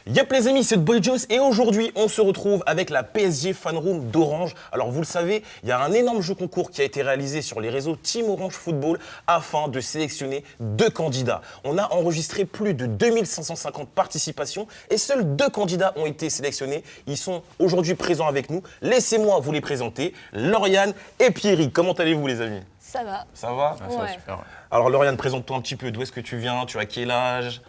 Yep les amis, c'est Boy Joss et aujourd'hui on se retrouve avec la PSG Fan Room d'Orange. Alors vous le savez, il y a un énorme jeu concours qui a été réalisé sur les réseaux Team Orange Football afin de sélectionner 2 candidats. On a enregistré plus de 2550 participations et seuls 2 candidats ont été sélectionnés. Ils sont aujourd'hui présents avec nous. Laissez-moi vous les présenter, Lauriane et Pierrick. Comment allez-vous les amis? Ça va. Ça va? Ah, ça va super. Ouais. Alors Lauriane, présente-toi un petit peu, d'où est-ce que tu viens? Tu as quel âge?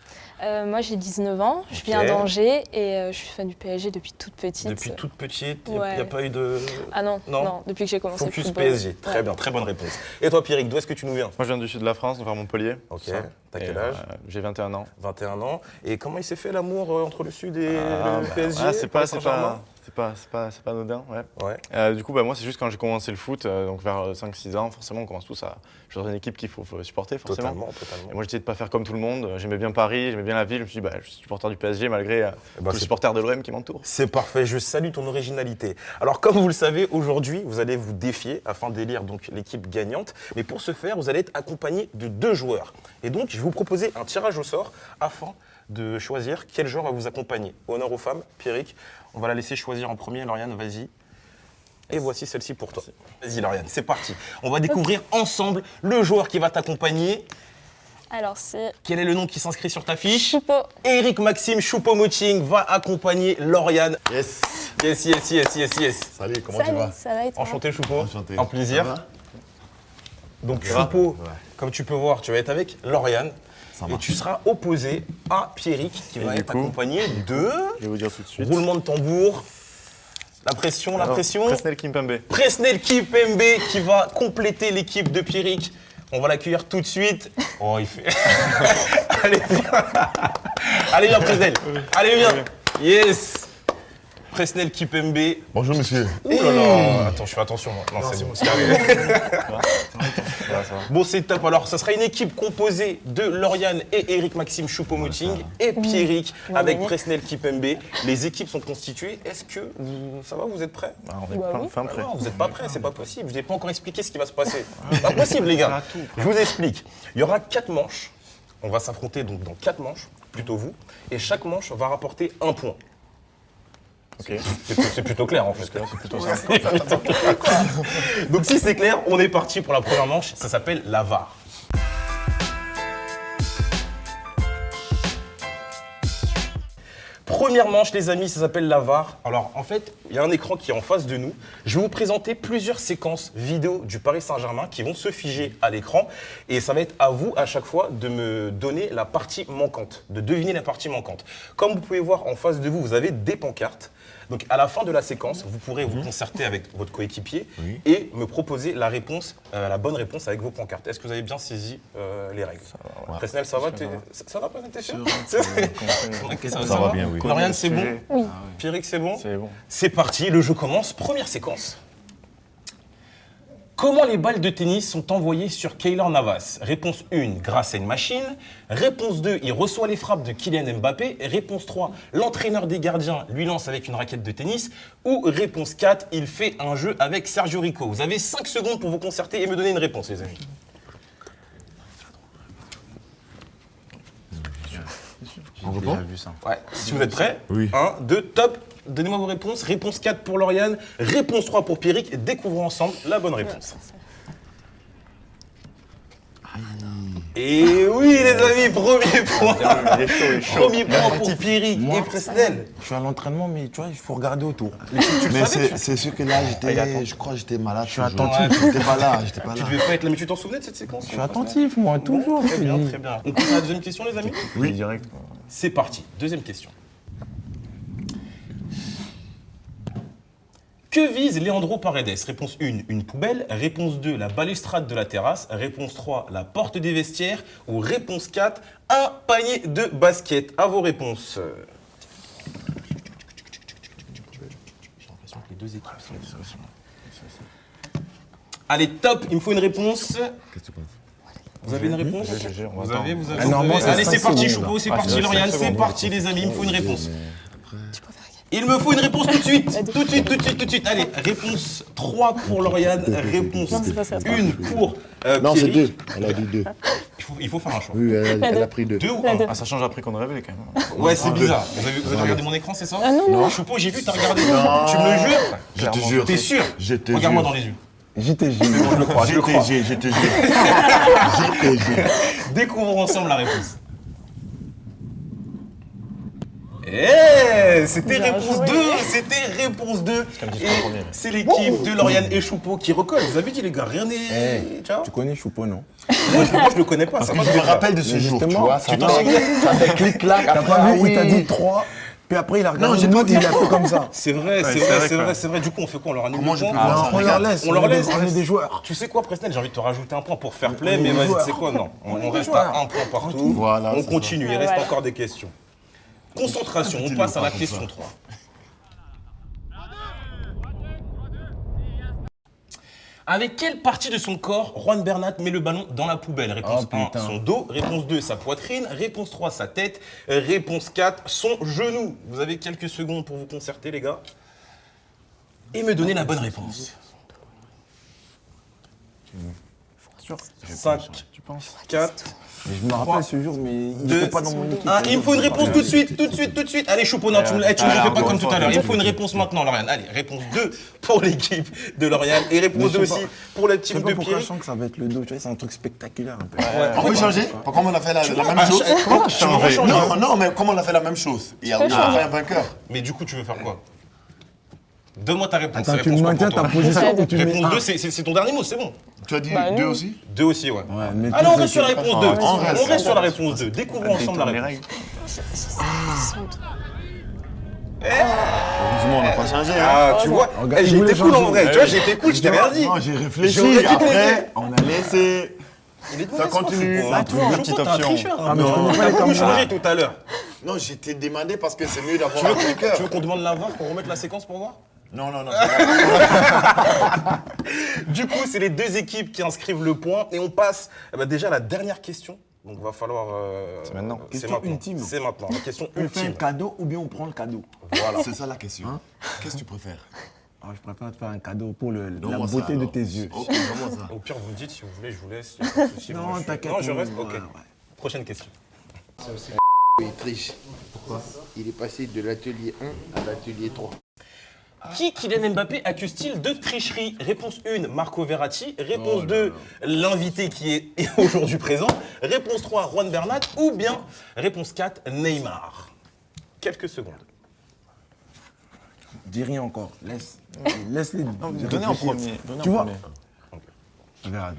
Moi j'ai 19 ans, je viens d'Angers et je suis fan du PSG depuis toute petite. Depuis toute petite, il Ouais. n'y a pas eu de... Ah non, depuis que j'ai commencé Focus le football. PSG, très bien, très bonne réponse. Et toi Pierrick, d'où est-ce que tu nous viens? Moi, je viens du sud de la France, vers Montpellier. Ok, Ça. t'as Et, quel âge? J'ai 21 ans. 21 ans. Et comment il s'est fait l'amour entre le Sud et le PSG? C'est pas anodin, ouais. Ouais. Du coup, moi, c'est juste quand j'ai commencé le foot, donc vers 5-6 ans, forcément, on commence tous à... Je suis dans une équipe qu'il faut supporter, forcément. Totalement. Et moi, j'essayais de pas faire comme tout le monde. J'aimais bien Paris, j'aimais bien la ville. Je me suis dit, je suis supporter du PSG malgré tous les supporters de l'OM qui m'entourent. C'est parfait, je salue ton originalité. Alors comme vous le savez, aujourd'hui, vous allez vous défier afin d'élire donc l'équipe gagnante. Mais pour ce faire, vous allez être accompagné de 2 joueurs. Et donc, je vais vous proposer un tirage au sort afin de choisir quel joueur va vous accompagner. Honneur aux femmes, Pierrick, on va la laisser choisir en premier. Lauriane, vas-y. Et voici celle-ci pour toi. Vas-y Lauriane, c'est parti. On va découvrir ensemble le joueur qui va t'accompagner. Alors c'est Quel est le nom qui s'inscrit sur ta fiche? Choupo. Eric Maxime Choupo-Moting va accompagner Lauriane. Yes. Yes. Salut, comment tu vas? Ça va et toi? Enchanté Choupo. Enchanté. Un plaisir. Ça va? Donc Ça va? Choupo, Ouais. comme tu peux voir, tu vas être avec Lauriane. Ça Et marche. tu seras opposé à Pierrick qui va du être coup, accompagné de... Je vais vous dire tout de suite. Roulement de tambour. La pression. Presnel Kimpembe. Presnel Kimpembe qui va compléter l'équipe de Pierrick. On va l'accueillir tout de suite. Oh, il fait... Allez, viens. Allez, viens, Presnel. Allez, viens. Yes. Presnel Kimpembe. Bonjour monsieur. Ouh là là. Attends, je fais attention. Moi. Non, c'est bon. c'est carré. Bon, c'est top. Alors, ça sera une équipe composée de Lauriane et Eric Maxime Choupo-Moting et Pierrick avec Presnel Kimpembe. Les équipes sont constituées. Est-ce que ça va? Vous êtes prêts? On est Bah oui. fin prêt. Non, vous n'êtes pas prêts, c'est pas possible. Je vous ai pas encore expliqué ce qui va se passer. Pas possible, les gars. Je vous explique. Il y aura 4 manches. On va s'affronter donc dans 4 manches, plutôt vous. Et chaque manche va rapporter 1 point. Ok. C'est plutôt clair en fait. C'est plutôt simple. Donc si c'est clair, on est parti pour la première manche. Ça s'appelle la VAR. Première manche, les amis, ça s'appelle la VAR. Alors, en fait, il y a un écran qui est en face de nous. Je vais vous présenter plusieurs séquences vidéo du Paris Saint-Germain qui vont se figer à l'écran. Et ça va être à vous, à chaque fois, de me donner la partie manquante, de deviner la partie manquante. Comme vous pouvez voir en face de vous, vous avez des pancartes. Donc, à la fin de la séquence, vous pourrez vous concerter avec votre coéquipier et me proposer la réponse, la bonne réponse avec vos pancartes. Est-ce que vous avez bien saisi les règles? Presnel, ça va? Ça va, t'es sûr? Ça va bien, oui. Lauriane, c'est bon? Oui. Pierrick, c'est bon? C'est bon. C'est parti, le jeu commence. Première séquence. Comment les balles de tennis sont envoyées sur Keylor Navas? Réponse 1, grâce à une machine. Réponse 2, il reçoit les frappes de Kylian Mbappé. Réponse 3, l'entraîneur des gardiens lui lance avec une raquette de tennis. Ou réponse 4, il fait un jeu avec Sergio Rico. Vous avez 5 secondes pour vous concerter et me donner une réponse, les amis. On reprend? Ouais. Si vous êtes prêts, Oui. 1, 2, top. Donnez-moi vos réponses. Réponse 4 pour Lauriane, réponse 3 pour Pierrick. Découvrons ensemble la bonne réponse. Et oui, les amis, premier point. Il est chaud. Premier point pour Pierrick Moi, et Presnel. Je suis à l'entraînement, mais tu vois, il faut regarder autour. le savais, c'est sûr que là, il attend. je crois que j'étais malade. Je suis attentif. J'étais pas là. Tu devais pas être là, mais tu t'en souvenais de cette séquence? Je suis attentif, moi, toujours. Très bien, très bien. On passe à la deuxième question, les amis? Oui, direct. C'est parti. Deuxième question. Que vise Leandro Paredes? Réponse 1, une poubelle. Réponse 2, la balustrade de la terrasse. Réponse 3, la porte des vestiaires. Ou réponse 4, un panier de basket. À vos réponses. J'ai l'impression que les deux équipes sont... Allez, top, il me faut une réponse. Qu'est-ce que tu penses? Vous avez une réponse? Vous avez. Ah, normalement, c'est Allez, c'est 5 parti, secondes, Choupo, c'est là. parti, Ah, Lauriane, c'est c'est 5 parti, les amis, il me faut une réponse. Tu préfères Il me faut une réponse tout de suite. Tout de suite. Allez, réponse 3 pour Lauriane, réponse Non, c'est pas ça. 1 pour Non, c'est Pierrick. 2. Elle a dit 2. Il faut faire un choix. Oui, elle a pris 2. 2 ou La 1? deux. Ah, ça change après qu'on est révélé quand même. Ouais, c'est bizarre. Vous avez regardé mon écran, c'est ça? Ah non, non. Choupo, j'ai vu, t'as regardé. Tu me le jures? Je te jure. T'es sûr? Je te Regarde-moi jure. dans les yeux. JTG. Je le crois, je le crois. Je te jure. Découvrons ensemble la réponse. C'était Bien réponse joué. 2, c'était réponse 2. comme dit Et le premier, mais. c'est l'équipe de Lauriane et Choupo qui recolle. Vous avez dit les gars, rien n'est... Ciao. Tu connais Choupo, non? Moi, je le connais pas, ça va. Je me rappelle de ce Mais jour, tu justement, vois. tu Ça t'en va. souviens? Ça fait clic-clac. T'as pas vu, il t'a dit 3. Puis après, il a regardé. Non, j'ai pas dit il a fait comme ça. C'est vrai, Ouais, c'est c'est vrai, vrai, c'est quoi. vrai, c'est vrai. Du coup, on fait quoi? On leur annule Comment le je point? peux Non, ça, on leur laisse. On leur laisse. On est des joueurs. Tu sais quoi, Presnel, j'ai envie de te rajouter un point pour faire play, On est mais des vas-y, joueurs. c'est quoi? Non, On est on des reste joueurs. à un point partout. Voilà, On c'est continue, il ça. reste Voilà. encore des questions. Concentration, on Petit passe à la léopard question comme 3. Avec quelle partie de son corps Juan Bernat met le ballon dans la poubelle? Réponse Oh, 1, putain. son dos. Réponse 2, sa poitrine. Réponse 3, sa tête. Réponse 4, son genou. Vous avez quelques secondes pour vous concerter, les gars. Et me donner la bonne réponse. 5, Tu penses? 4, Mais je me rappelle ce jour, mais il 2, n'était pas dans mon équipe. il me faut une réponse tout de suite, tout de suite, tout de suite. Allez, Choupo, non, tu me le fais pas comme tout à l'heure. Il me faut une réponse maintenant, Lauriane. Allez, réponse 2 pour l'équipe de Lauriane et réponse 2 Mais je sais aussi pas. pour la Je sais team pas de pourquoi Pierre. je sens que ça va être le dos. Tu vois, c'est un truc spectaculaire un peu. On peut changer? Comment on a fait la même chose? Comment tu veux changer? Non, mais comment on a fait la même chose? Il y a un vainqueur. Mais du coup, tu veux faire quoi? Donne-moi ta réponse. Attends, c'est tu réponse quoi maintiens pour ta toi? position ou tu mets Réponse 2, 1? c'est ton dernier mot, c'est bon. Tu as dit Bah, 2 non. aussi? 2 aussi, ouais. Ouais, mais Allez, on tous reste sur la équipes. réponse 2. on reste. On reste sur la réponse 2. Découvrons ensemble la les réponse. règles. Heureusement, on n'a pas changé. Ah, tu vois, Regarde, j'ai il voulait été cool en changer. vrai. Tu vois, j'ai été cool, je t'ai rien dit. Non, j'ai réfléchi. J'aurais dû te laisser. Après, on a laissé. Il est de Ça mauvaise foi, continue. Choupo, Ça hein. trouve une Choupo, petite t'es un option. tricheur, hein. Ah, mais je connais pas T'as les voulu comme changer ça. tout à l'heure. Non, j'ai été demandé parce que c'est mieux d'avoir un vainqueur. Tu veux qu'on demande la VAR pour remettre la séquence pour voir? Non. Du coup, c'est les deux équipes qui inscrivent le point et on passe déjà à la dernière question. Donc, il va falloir. C'est maintenant. Question ultime. C'est maintenant. La question On fait un ultime. cadeau ou bien on prend le cadeau? Voilà. C'est ça la question. Qu'est-ce que tu préfères? Je préfère te faire un cadeau pour la Donne-moi ça, beauté de alors. tes yeux. Ok, donne-moi ça. Au pire, vous me dites si vous voulez, je vous laisse. y a pas de souci. Non, Moi, je suis- t'inquiète, Non, je non, reste. ouais, Ok. ouais. Prochaine question. Il triche. Pourquoi? Il est passé de l'atelier 1 à l'atelier 3. Qui Kylian Mbappé accuse-t-il de tricherie? Réponse 1, Marco Verratti. Réponse 2, l'invité qui est aujourd'hui présent. Réponse 3, Juan Bernat. Ou bien réponse 4, Neymar. Quelques secondes. Dis rien encore. Laisse-les. Donnez en premier. Donnez Tu en vois? premier. Regarde.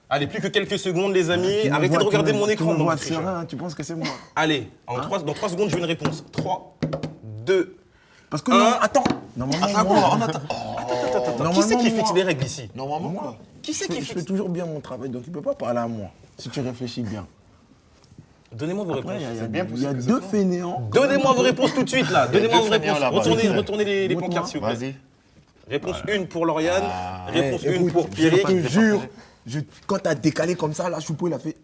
Allez, plus que quelques secondes, les amis. Tu me Arrêtez vois- de regarder tu me- mon écran. Tu me donc, vois tricheur. serein, tu penses que c'est moi? Allez, dans 3 secondes, je veux une réponse. 3, 2, Parce que Un. non, attends. Normalement, moi, Attends, qui c'est qui fixe les règles ici? Normalement, moi, quoi? Qui c'est je qui fais fixe? toujours bien mon travail, donc il peut pas parler à moi. Si tu réfléchis bien. Donnez-moi vos Après, réponses. il y a, bien il y a possible que deux c'est fainéants. Donnez-moi vos réponses tout de suite, là. Donnez-moi deux vos fainéants réponses. là-bas. Retournez les Montre-moi. pancartes, s'il vous plaît. Vas-y. Réponse 1 pour Lauriane. Réponse 1 Écoute, pour je Pierrick. te jure, quand t'as décalé comme ça, là, Choupo, il a fait.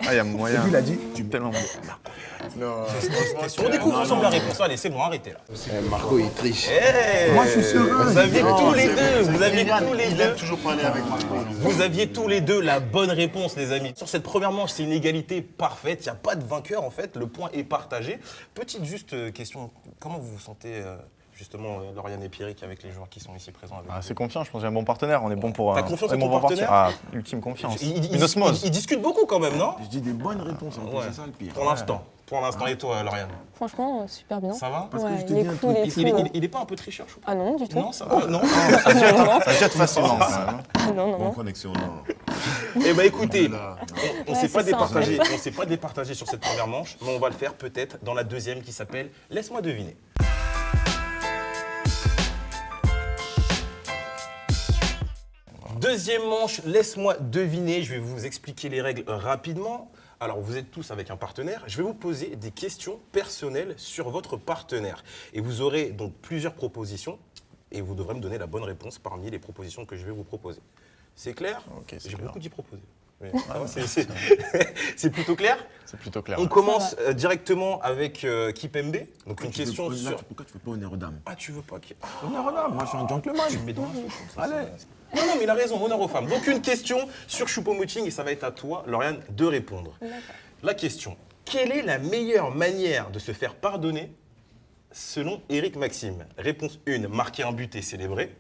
Ah, il y a moyen. Et puis il a dit, Tu tellement. On découvre ensemble la réponse. Allez, c'est bon, arrêtez là. Marco, il triche. Moi, je suis serein. Vous aviez Non, tous les c'est- deux. c'est Vous aviez Kylian, tous les il deux. aime toujours parler avec moi. Vous aviez tous les deux la bonne réponse, les amis. Sur cette première manche, c'est une égalité parfaite. Il n'y a pas de vainqueur, en fait. Le point est partagé. Petite juste question. Comment vous vous sentez, justement, Lauriane et Pierrick, avec les joueurs qui sont ici présents avec Ah, vous? c'est confiant, je pense que j'ai un bon partenaire. On est bon pour. T'as confiance en on est ton bon pour partir. partenaire? Ah, ultime confiance. Ils- Une osmose. ils discutent beaucoup quand même, non? Je dis des bonnes réponses, en plus, Ouais. c'est ça le pire. Pour l'instant. Pour l'instant. Et toi, Lauriane? Franchement, super bien. Ça va? Parce que Ouais, je te il est dis un cool truc, et tout. Il est pas un peu tricheur, Choupo? Ah non, du tout. Non, ça va? Non. Ça jette facilement. quand même. Ah non, non, Bonne non. connexion, non. Eh ben écoutez, Là. on Ouais, s'est pas c'est ça, en départagé, on s'est pas départagé sur cette première manche, mais on va le faire peut-être dans la deuxième qui s'appelle Laisse-moi deviner. Deuxième manche, laisse-moi deviner. Je vais vous expliquer les règles rapidement. Alors, vous êtes tous avec un partenaire. Je vais vous poser des questions personnelles sur votre partenaire. Et vous aurez donc plusieurs propositions. Et vous devrez me donner la bonne réponse parmi les propositions que je vais vous proposer. C'est clair? Ok, c'est J'ai clair. beaucoup d'y proposer. Mais ça va, c'est plutôt clair? C'est plutôt clair. On commence directement avec Kipembe. Donc une question Là, sur... pourquoi tu fais pas honneur aux dames? Ah, tu veux pas qu'il... Honneur aux dames, moi je suis un gentleman. Tu me mets dans la soupe. Allez. Non, mais il a raison, honneur aux femmes. Donc une question sur Choupo-Moting et ça va être à toi, Lauriane, de répondre. La question, quelle est la meilleure manière de se faire pardonner selon Éric Maxime? Réponse 1, marquer un but et célébrer.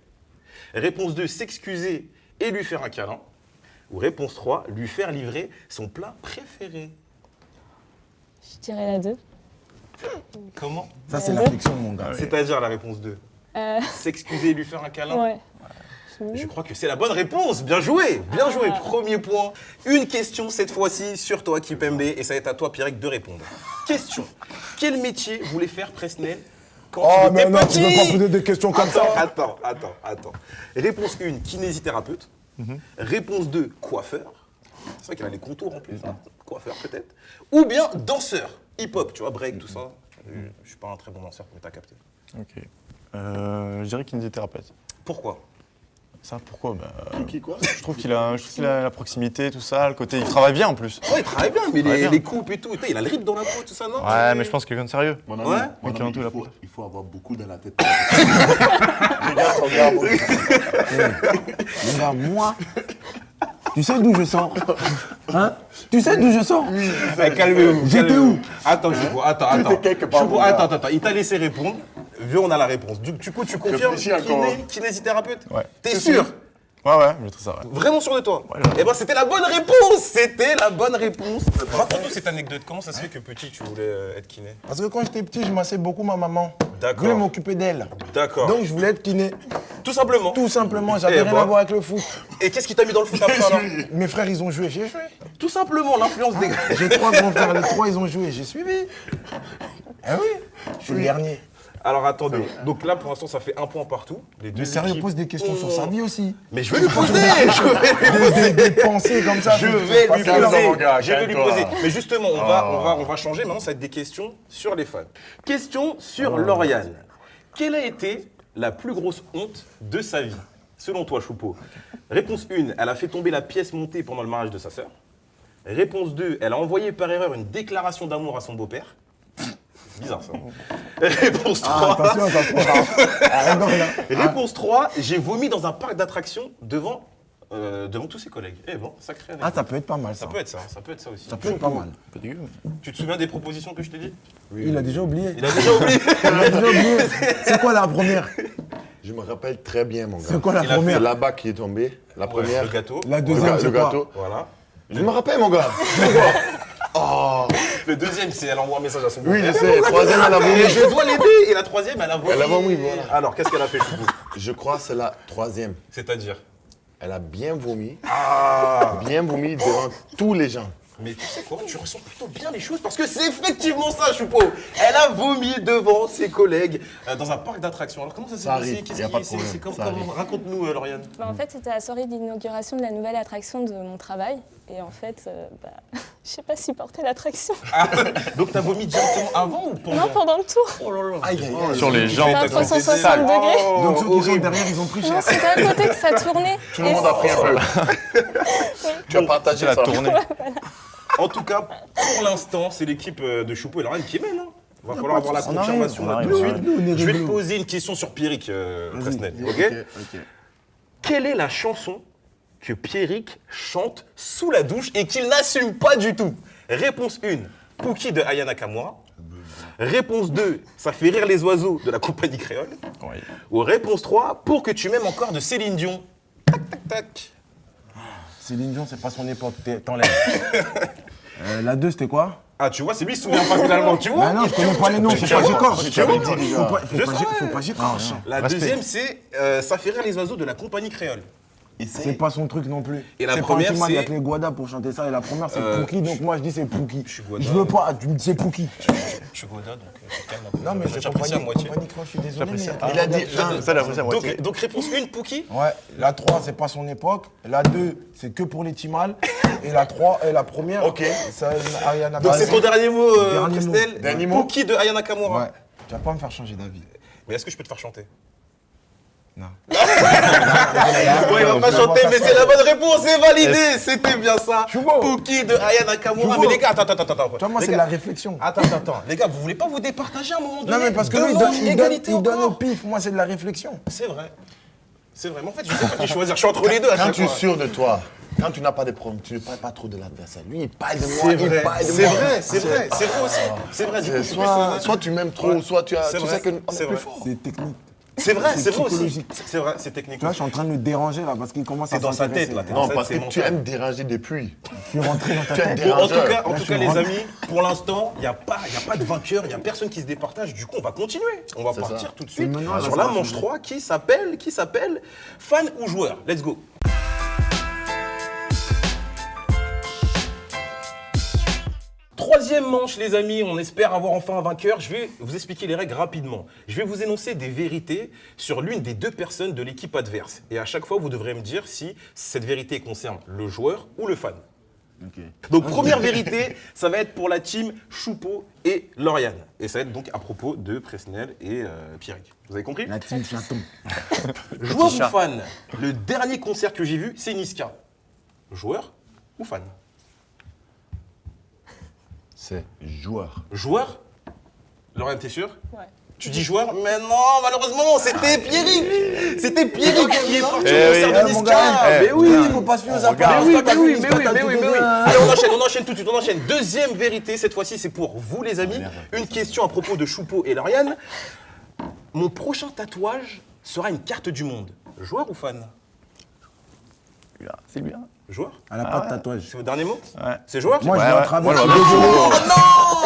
Réponse 2, s'excuser et lui faire un câlin. Ou réponse 3, lui faire livrer son plat préféré. Je dirais la 2. Comment? Ça, c'est l'affection, mon gars. C'est-à-dire la réponse 2. S'excuser et lui faire un câlin. Ouais. Je crois que c'est la bonne réponse. Bien joué, bien joué. Premier point. Une question cette fois-ci sur toi, Kipembe, et ça va être à toi, Pierrick, de répondre. Question. Quel métier voulait faire Presnel quand il mais était non, petit? tu veux pas poser des questions comme ça. Attends. Réponse 1, kinésithérapeute. Réponse 2, coiffeur. C'est vrai qu'il a les contours en plus. Hein. Coiffeur peut-être. Ou bien danseur. Hip-hop, tu vois, break, tout ça. Je suis pas un très bon danseur, mais t'as capté. Ok. Je dirais kinésithérapeute. Pourquoi? Ça, pourquoi Qui quoi? Je trouve qu'il a la proximité, tout ça, le côté. Il travaille bien en plus. Ouais, il travaille bien, mais bien. les coupes et tout, il a le rythme dans la peau, tout ça, non? Ouais, mais je pense qu'il vient de sérieux. Mon ami, Ouais. mon Ok, ami, en tout, la il faut avoir beaucoup dans la tête. Regarde ton gars, mon gars. Mon gars, moi, tu sais d'où je sors? Hein? Tu sais d'où je sors? Calmez-vous. J'étais où? Attends, Choupo, attends. quelque part, Choupo, mon gars. attends, il t'a laissé répondre. Vu, on a la réponse. Du coup, tu confirmes Réfléchis encore. kinésithérapeute? Ouais. T'es sûr? Ouais, je trouve ça, ouais. Vraiment sûr de toi? Ouais, Eh ben, c'était la bonne réponse! C'était la bonne réponse. Raconte-nous cette anecdote. Comment ça se fait que petit, tu voulais être kiné? Parce que quand j'étais petit, je massais beaucoup ma maman. D'accord. Je voulais m'occuper d'elle. D'accord. Donc, je voulais être kiné. Tout simplement. Tout simplement, j'avais Eh rien ben. à voir avec le foot. Et qu'est-ce qui t'a mis dans le foot après alors? Mes frères, ils ont joué, j'ai joué. Tout simplement, l'influence des gars. J'ai 3 grands frères, les 3, ils ont joué, j'ai suivi. Ah oui, je suis le dernier. Alors attendez, donc là pour l'instant ça fait un point partout. Les deux Mais sérieux, équipes pose des questions sur ont- sa vie aussi. Mais je vais lui poser, je vais lui poser. Des pensées comme ça. Je c'est vais lui facile. poser, mon gars, je vais lui calme-toi. poser. Mais justement, on va changer. Maintenant, ça va être des questions sur les fans. Question sur Lauriane. Quelle a été la plus grosse honte de sa vie, selon toi, Choupo? Réponse 1, elle a fait tomber la pièce montée pendant le mariage de sa sœur. Réponse 2, elle a envoyé par erreur une déclaration d'amour à son beau-père. C'est bizarre ça. Réponse 3. Attention, arrête donc là. Réponse 3, j'ai vomi dans un parc d'attractions devant tous ses collègues. Eh bon, sacré Ah, anecdote. ça peut être pas mal ça. Ça peut être ça aussi. Ça peut être pas mal. Pas dégueu. Tu te souviens des propositions que je t'ai dit? Il a déjà oublié. Il a déjà oublié. Il a déjà oublié. C'est quoi la première? Je me rappelle très bien, mon gars. C'est quoi la Il a fait C'est première? là-bas qui est tombé. La première. Le gâteau. La deuxième, le c'est quoi? gâteau. Voilà. Je me rappelle, mon gars. Le deuxième, c'est elle envoie un message à son Oui, je beau-père. sais. Troisième, elle a vomi. Et je dois l'aider. Et la troisième, elle a vomi. Elle a vomi, voilà. Alors, qu'est-ce qu'elle a fait, Choupo? Je crois que c'est la troisième. C'est-à-dire? Elle a bien vomi. Ah. Bien vomi devant tous les gens. Mais tu sais quoi, tu ressens plutôt bien les choses parce que c'est effectivement ça, Choupo. Elle a vomi devant ses collègues dans un parc d'attractions. Alors comment ça s'est Ça passé? arrive, y a pas de problème, ça arrive. Raconte-nous, Lauriane. En fait, c'était la soirée d'inauguration de la nouvelle attraction de mon travail. Et en fait, je sais pas supporter l'attraction. Ah, donc t'as vomi directement avant ou pendant? Non, pendant le tour. Oh là là. Aïe, aïe, aïe. Sur les gens. C'était à 360 degrés. Donc ceux qui sont derrière, ils ont pris Non, cher. c'était à côté que ça tournait. Tout le monde a pris un peu. Tu as partagé La ça. tournée. En tout cas, pour l'instant, c'est l'équipe de Choupo et Lauriane qui mène. Hein. Va falloir avoir la on arrive, confirmation on là arrive, tout de on suite. arrive. Nous, on est Je vais te rigolos. poser une question sur Pierrick Presnel, ok? Ok. Quelle est la chanson que Pierrick chante sous la douche et qu'il n'assume pas du tout? Réponse 1, Pookie de Aya Nakamura. Réponse 2, ça fait rire les oiseaux de la compagnie créole. Oui. Ou réponse 3, Pour que tu m'aimes encore de Céline Dion. Tac, tac, tac. Céline Dion, c'est pas son époque, t'enlèves. La 2, c'était quoi? Ah, tu vois, c'est lui qui se souvient pas finalement, tu vois? Bah non, je connais pas les noms, faut pas j'écorche. Tu avais dit déjà. Faut pas j'écorche. La Respect. deuxième, c'est Ça fait rire les oiseaux de la compagnie créole. C'est pas son truc non plus. Et la C'est première, pas un c'est- avec les Guada pour chanter ça. Et la première, c'est Pookie, donc moi je dis c'est Pookie. suis Guada. Je veux pas, tu me dis c'est Pookie. Je suis Goda, donc calme un peu. Non, mais c'est j'apprécie à moitié. compagnie croche, je suis désolé. J'apprécie. mais- Il a dit un. Ça, la à moitié. Donc réponse 1, Pookie. Ouais, la 3, c'est pas son époque. La 2, c'est que pour les Timals. Et la 3, et la première, Ok. c'est Ariana Donc c'est ton dernier mot, Dernier mot. Presnel. Dernier mot. Pookie de Aya Nakamura. Ouais, tu vas pas me faire changer d'avis. Mais est-ce que je peux te faire chanter? Non. Ouais, il va pas chanter, mais c'est la bonne réponse, c'est validé. C'était bien ça. Choubo. Pookie de Aya Nakamura. Choubo. Mais les gars, attends. Tu vois, moi, Les c'est gars, la réflexion. Attends. Les gars, vous voulez pas vous départager à un moment donné? Non, mais parce que lui, Demande il égalité donne au encore. pif. Moi, c'est de la réflexion. C'est vrai. C'est vrai. Mais en fait, je sais pas qui choisir. Je suis entre les deux à Quand chaque tu es fois. sûr de toi, quand tu n'as pas de problème, tu ne parles pas trop de l'adversaire. Lui, il parle de moi, C'est il vrai, parle de c'est moi. vrai, c'est vrai, c'est vrai aussi. C'est vrai, du coup, je suis plus, Soit tu m'aimes trop, Ouais. soit tu C'est sais vrai, qu'on c'est est plus vrai. fort. C'est technique. C'est vrai, C'est c'est vrai aussi. psychologique. C'est vrai, c'est technique. Tu vois, je suis en train de me déranger là parce qu'il commence à C'est dans sa s'intéresser. tête, là. t'es Non, dans sa parce tête, que c'est tu mental. aimes déranger depuis. Je suis rentré dans ta Tu aimes tête. Bon, en tout dérangeur. cas, Là, je suis les rentré. amis, pour l'instant, il n'y a pas de vainqueur, il n'y a personne qui se départage. Du coup, on va continuer. On va C'est partir ça. tout de suite maintenant, là, sur ça la va manche changer. 3 qui s'appelle fan ou joueur. Let's go. Troisième manche, les amis, on espère avoir enfin un vainqueur. Je vais vous expliquer les règles rapidement. Je vais vous énoncer des vérités sur l'une des deux personnes de l'équipe adverse. Et à chaque fois, vous devrez me dire si cette vérité concerne le joueur ou le fan. Donc, première vérité, ça va être pour la team Choupeau et Lauriane. Et ça va être donc à propos de Presnel et Pierrick. Vous avez compris? La team Chaton. Joueur ou fan? Le dernier concert que j'ai vu, c'est Niska. Joueur ou fan? C'est joueur. Joueur? Lauriane, t'es sûr? Ouais. Tu dis joueur? Mais non, malheureusement, c'était Pierrick! C'était Pierrick qui est parti au Eh concert oui. de mon Niska! gars, Mais oui! il faut pas se fier aux apparences. Mais oui, Toi, t'as mais oui, fait mais Niska, oui, t'as mais tout oui, mais donné. oui. Allez, on enchaîne tout de suite, on enchaîne. Deuxième vérité, cette fois-ci, c'est pour vous, les amis. Une question à propos de Choupeau et Lauriane. Mon prochain tatouage sera une carte du monde. Joueur ou fan? C'est lui, hein. Joueur? Elle a pas de tatouage. C'est votre dernier mot? Ouais. C'est joueur? Moi, je Ouais, vais en ouais. travers. Moi, je je suis désolé.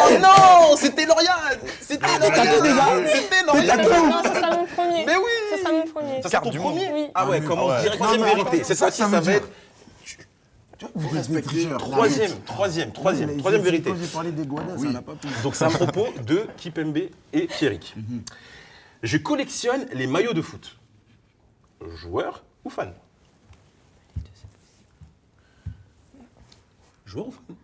Oh non! C'était Lauriane! C'était Lauriane! C'était Lauriane! Non, ce sera mon premier. Mais oui! Ce sera mon premier. Ça sera ton premier? Oui. Ah ouais, commence direct. Troisième vérité. Cette fois-ci, ça va être Vous êtes des tricheurs. troisième vérité. Quand j'ai parlé des Guadas, ça n'a pas pu. Donc c'est à propos de Kipembe et Pierrick. Je collectionne les maillots de foot. Joueur ou fan? Joueur ou fan?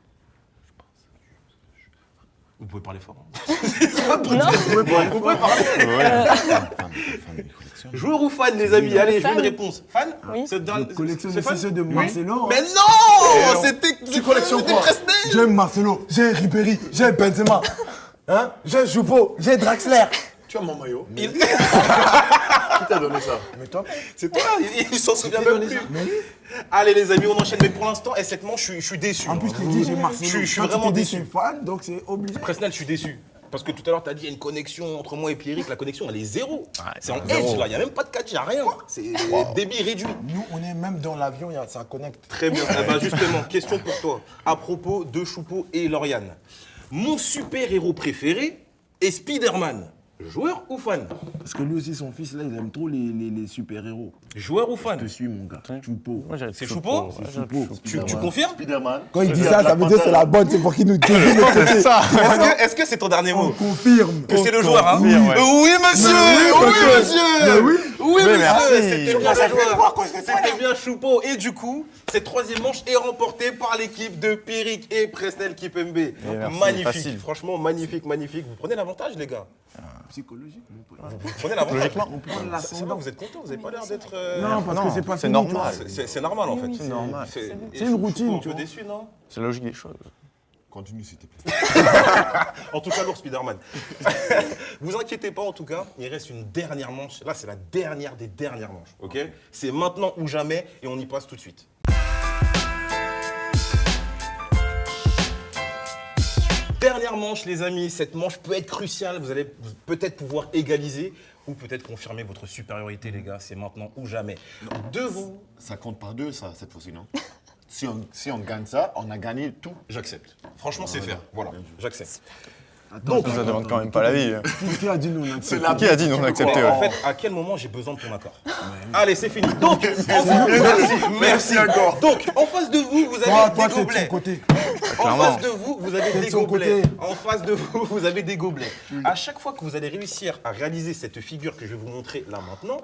Vous pouvez parler fort. Hein. Vous pouvez parler. Joueur ou fan, les amis? Allez, je veux une Fan. réponse. Fan? Oui. C'est dans- Je collectionne c'est les fan? chaussures de Marcelo. Mais non! C'était. Tu collectionnes quoi? J'ai Marcelo, j'ai Ribéry, j'ai Benzema. Hein? J'ai Choupeau, j'ai Draxler. Tu as mon maillot. Il- Qui t'a donné ça? Mais toi, C'est toi, il s'en souvient t'es même donné plus. ça. Mais oui. Allez les amis, on enchaîne. Mais pour l'instant, cette manche, je suis déçu. En plus, tu dis j'ai Marcelo. Je suis Quand tu vraiment t'es dit, déçu. je suis fan, donc c'est obligé. Presnel, je suis déçu. Parce que tout à l'heure, tu as dit qu'il y a une connexion entre moi et Pierrick. La connexion, elle est zéro. C'est en edge, là. Il n'y a même pas de 4G, il n'y a rien. C'est débit réduit. Nous, on est même dans l'avion, ça connecte. Très bien. Eh ben, justement, question pour toi. À propos de Choupeau et Lauriane. Mon super-héros préféré est Spider-Man. Joueur ou fan? Parce que lui aussi, son fils, là, il aime trop les super-héros. Joueur ou Je fan? te suis, mon gars. Choupeau. Moi, C'est Choupeau? C'est Choupeau. Tu confirmes? Spider-Man. Quand il dit ça, ça veut dire que c'est la bonne, c'est pour qu'il nous devine le côté. Est-ce que c'est ton dernier On mot? confirme. Que c'est le joueur, hein? confirme, ouais. Oui, monsieur! Mais Oui, monsieur! oui. Oui, Mais monsieur! merci. C'était bien le joueur. C'était bien Choupeau. Et du coup, cette troisième manche est remportée par l'équipe de Pierrick et Presnel Kipembe. merci, Magnifique, facile. franchement magnifique, magnifique. Vous prenez l'avantage, les gars? Psychologique, mon pote. Vous prenez l'avantage? Logiquement. On prend Ça va, l'ascendant. vous êtes content? Vous n'avez pas l'air d'être... Non, parce Non, que c'est pas c'est fini, normal. toi. C'est normal, en fait. Oui, C'est normal. C'est une routine, Choupeau, un tu peu vois. déçu, non? C'est la logique des choses. Continue, s'il te plaît. En tout cas, lourd Spider-Man. Vous inquiétez pas, en tout cas, il reste une dernière manche. Là, c'est la dernière des dernières manches, ok? C'est maintenant ou jamais, et on y passe tout de suite. Dernière manche, les amis. Cette manche peut être cruciale. Vous allez peut-être pouvoir égaliser ou peut-être confirmer votre supériorité, les gars. C'est maintenant ou jamais. De vous, Ça compte par deux, ça, cette fois-ci, non? Si on gagne ça, on a gagné tout. j'accepte. Franchement, c'est faire. Voilà, j'accepte. Donc, Ça demande quand même pas la vie. qui a dit nous, on accepte? Qui a dit non accepté? En fait, à quel moment j'ai besoin de ton accord? Allez, c'est fini. Donc, merci encore. Donc, en face de vous, vous Toi, avez toi, des t'es de gobelets. son côté. En Clairement. face de vous, vous avez T'es des de son gobelets. côté. En face de vous, vous avez des gobelets. À chaque fois que vous allez réussir à réaliser cette figure que je vais vous montrer là maintenant,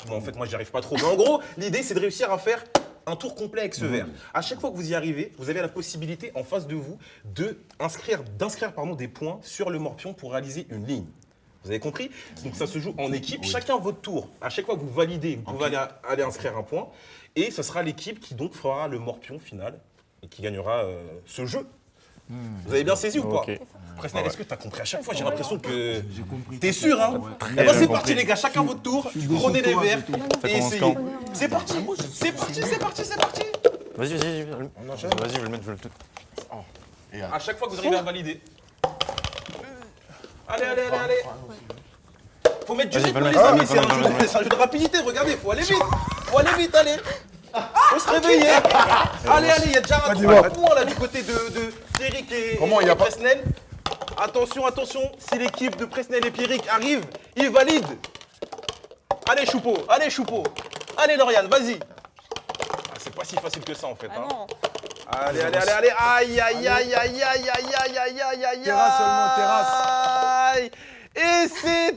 bon, en fait, moi, j'y arrive pas trop. Mais en gros, l'idée, c'est de réussir à faire un tour complet avec ce verre. À chaque fois que vous y arrivez, vous avez la possibilité en face de vous d'inscrire des points sur le morpion pour réaliser une ligne. Vous avez compris? Donc ça se joue en équipe, chacun votre tour. À chaque fois que vous validez, vous pouvez aller inscrire un point. Et ce sera l'équipe qui donc fera le morpion final et qui gagnera ce jeu. Vous avez bien saisi ou pas? Ok. Presnel, est-ce que t'as compris? À chaque fois, j'ai l'impression que. J'ai compris. T'es sûr, hein? Très Eh ben, c'est bien parti, compris. les gars, chacun votre tour. suis Prenez déçu les de toi, verres c'est tout. et commence essayez. quand? C'est parti, c'est parti, c'est parti, c'est parti. Vas-y. On enchaîne. Vas-y, je vais le mettre. À chaque fois que vous arrivez à valider. Allez. Faut mettre du Vas-y, rythme, va le les mettre, amis, va c'est le un mettre, jeu de rapidité, regardez, faut aller vite, allez. Faut se réveiller. Allez, il y a déjà un dis-moi. 3 points là du côté de Pierrick et Presnel. Attention, si l'équipe de Presnel et Pierrick arrive, ils valident. Allez, Choupo. Allez, Lauriane, vas-y. Ah, c'est pas si facile que ça en fait. Ah Hein. non. Allez. Aïe. Terrasse seulement, terrasse. Et c'est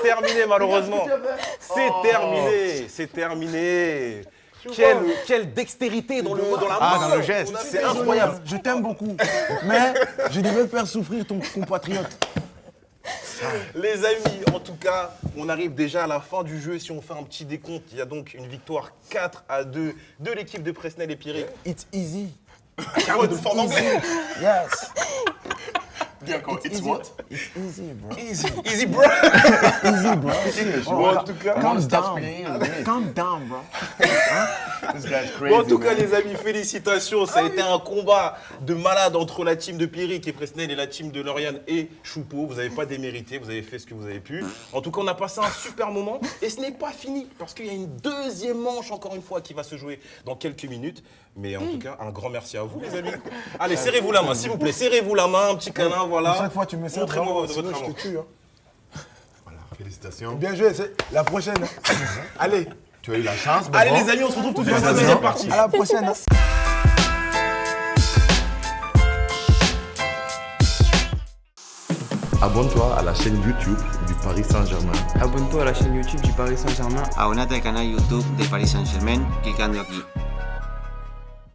terminé malheureusement. C'est terminé. Quelle dextérité dans la main. dans le geste. C'est incroyable. Je t'aime beaucoup, mais je devais faire souffrir ton compatriote. Les amis, en tout cas, on arrive déjà à la fin du jeu. Si on fait un petit décompte, il y a donc une victoire 4-2 de l'équipe de Presnel et Pierrick. It's easy. Carrément de fort en anglais. Yes. Bien quoi, it's Easy. what? It's easy, bro. Easy bro. Easy, bro. Bon, en tout cas, Calm down, bro. This guy's crazy. Bon, en tout cas, man. les amis, félicitations. Ça a été un combat de malade entre la team de Pierrick et Presnel et la team de Lauriane et Choupo. Vous n'avez pas démérité, vous avez fait ce que vous avez pu. En tout cas, on a passé un super moment. Et ce n'est pas fini, parce qu'il y a une deuxième manche, encore une fois, qui va se jouer dans quelques minutes. Mais en tout cas, un grand merci à vous, les amis. Allez, serrez-vous la main, s'il vous plaît. Serrez-vous la main, un petit câlin, voilà. Chaque fois, tu me sers Montrez-moi vraiment, votre sinon amour. je te tue. Hein. Félicitations. Bien joué, c'est la prochaine. hein. Allez, Tu as eu la chance, mais Allez, bon. les amis, on se retrouve tout de suite pour la deuxième partie. à la prochaine. hein. Abonne-toi à la chaîne YouTube du Paris Saint-Germain. Abonne-toi à la chaîne YouTube du Paris Saint-Germain. Abonate al canal YouTube de Paris Saint-Germain clicando aquí.